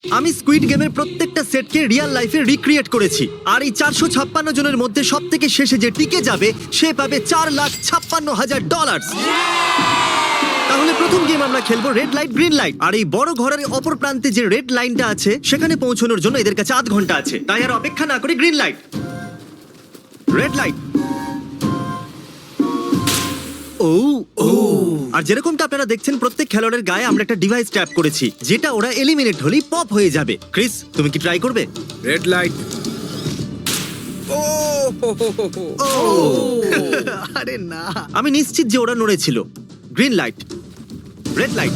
আমি স্কুইড গেমের প্রত্যেকটা সেটকে রিয়েল লাইফে রিক্রিয়েট করেছি আর এই 456 জনের মধ্যে সব থেকে শেষে যে টিকে যাবে সে পাবে $4,56,000। তাহলে প্রথম গেম আমরা খেলবো রেড লাইট গ্রিন লাইট। আর এই বড় ঘরের অপর প্রান্তে যে রেড লাইনটা আছে সেখানে পৌঁছানোর জন্য এদের কাছে 8 ঘন্টা আছে। তাই আর অপেক্ষা না করে গ্রিন লাইট, রেড লাইট। আর যেরকমটা আপনারা দেখছেন প্রত্যেক খেলোয়াড়ের গায়ে আমরা একটা ডিভাইস ট্যাপ করেছি যেটা ওরা এলিমিনেট হলেই পপ হয়ে যাবে। ক্রিস, তুমি কি ট্রাই করবে? Red light. আরে না, আমি নিশ্চিত যে ওরা নড়েছিল। Green light, red light.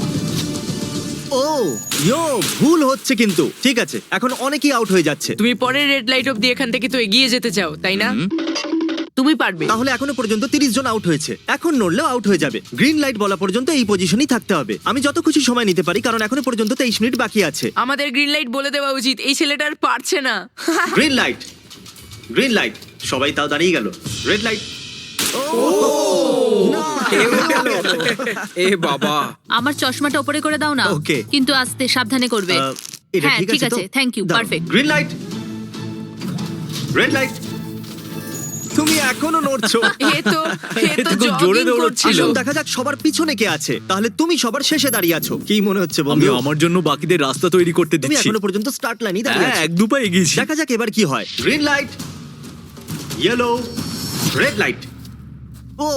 ও ইয়ো, ভুল হচ্ছে কিন্তু। ঠিক আছে, এখন অনেকেই আউট হয়ে যাচ্ছে। তুমি পরের রেড লাইট অব্দি এখান থেকে তো এগিয়ে যেতে চাও, তাই না? তুমি পারবে। তাহলে এখনো পর্যন্ত 30 জন আউট হয়েছে। এখন নড়লেও আউট হয়ে যাবে। গ্রিন লাইট বলা পর্যন্ত এই পজিশনেই থাকতে হবে। আমি যত খুশি সময় নিতে পারি কারণ এখনো পর্যন্ত 23 মিনিট বাকি আছে। আমাদের গ্রিন লাইট বলে দেওয়া উচিত, এই ছেলেটা আর পারছে না। Green light, green light. সবাই তাও দাঁড়িয়ে গেল। Red light. এ বাবা, আমার চশমাটা উপরে করে দাও না। Okay. কিন্তু আস্তে সাবধানে করবে। এটা হ্যাঁ, ঠিক আছে, thank you, perfect. Green light, red light. তুমি এখনো নড়ছো। এ তো খুব জোরে jogging দৌড়চ্ছিল। করছিল। আসুন দেখা যাক সবার পিছনে কে আছে। তাহলে তুমি সবার শেষে দাঁড়িয়ে আছো। কি মনে হচ্ছে আমি বন্ধু? আমার জন্য বাকিদের রাস্তা তৈরি করতে তুমি দিচ্ছি। এখনো পর্যন্ত স্টার্ট লাইনই দাঁড়িয়ে হ্যাঁ, আছো। এক দু পা এগিয়েছি। দেখা যাক এবার কি হয়। Green light, yellow, red light. ও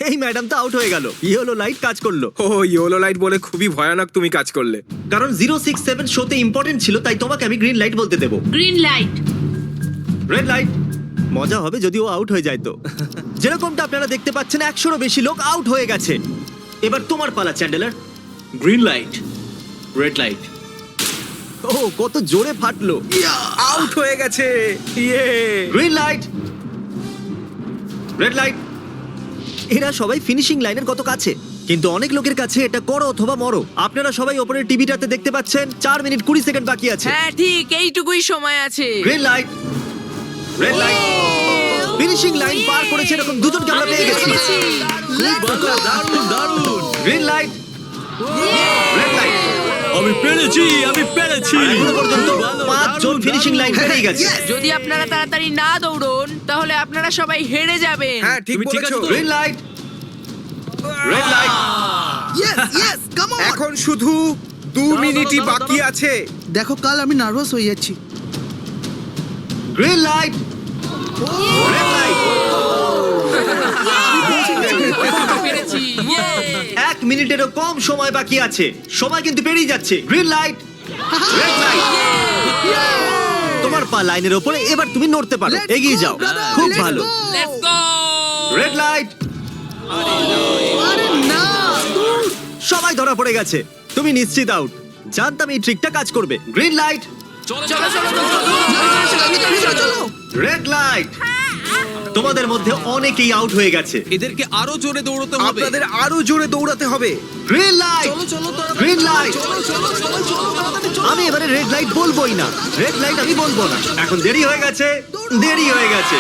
এই ম্যাডাম তো আউট হয়ে গেল। ইয়েলো লাইট কাজ করলো ও ইয়েলো লাইট বলে খুবই ভয়ানক তুমি কাজ করলে। কারণ 067 শোতে ইম্পর্টেন্ট ছিল, তাই তোমাকে আমি গ্রিন লাইট বলতে দেবো। Green light. Red light. মজা হবে যদি ও আউট হয়ে যায় তো। যেরকমটা আপনারা দেখতে পাচ্ছেন 100-এরও বেশি লোক আউট হয়ে গেছে। এবার তোমার পালা Chandler. Green light, red light. ও কত জোরে ফাটলো। আউট হয়ে গেছে। ইয়ে! Green light, red light. এরা সবাই ফিনিশিং লাইনের কত কাছে, কিন্তু অনেক লোকের কাছে এটা করো অথবা মরো। আপনারা সবাই ওপরের টিভিটাতে দেখতে পাচ্ছেন 4 মিনিট 20 সেকেন্ড বাকি আছে। হ্যাঁ ঠিক, এইটুকুই সময় আছে। Green light, red light. Finishing line পার করেছে এরকম দুজনকে আমরা পেয়ে গেছি। দারুণ দারুণ। গ্রিন লাইট, রেড লাইট। আমি পেরেছি, আমি পেরেছি। এখনো পর্যন্ত ভালো, 5 জন দারুণ, ফিনিশিং দারুণ। লাইন পেরিয়ে গেছে। যদি আপনারা তাড়াতাড়ি না দৌড়ন তাহলে আপনারা সবাই হেরে যাবেন। হ্যাঁ ঠিক তুমি ঠিক বলেছো। আছো তো? Green light, red light. এখন শুধু 2 মিনিটই দাঁড়াও, বাকি দাঁড়াও। আছে। দেখো কাল আমি নার্ভাস হয়ে যাচ্ছি। Green light, red light. পেরেছি। ইয়ে! 1 মিনিটেরও কম সময় বাকি আছে। সময় কিন্তু পেরিয়ে যাচ্ছে। Green light, red light. তোমার পা লাইনের ওপরে, এবার তুমি নড়তে পারো। Let's এগিয়ে go, যাও। brother, খুব let's ভালো। go. Let's go! Red light. আরে না, সবাই ধরা পড়ে গেছে। তুমি নিশ্চিত আউট। জানতাম এই ট্রিকটা কাজ করবে। গ্রিন লাইট, চলো চলো চলো। চলো। Red light. তোমাদের মধ্যে অনেকেই আউট হয়ে গেছে। এদেরকে আরো জোরে দৌড়তে হবে। আপনাদের আরো জোরে দৌড়াতে হবে। Green light, green light. আমি এবারে রেড লাইট বলবোই না। রেড লাইট আমি বলবো না। এখন দেরি হয়ে গেছে, দেরি হয়ে গেছে।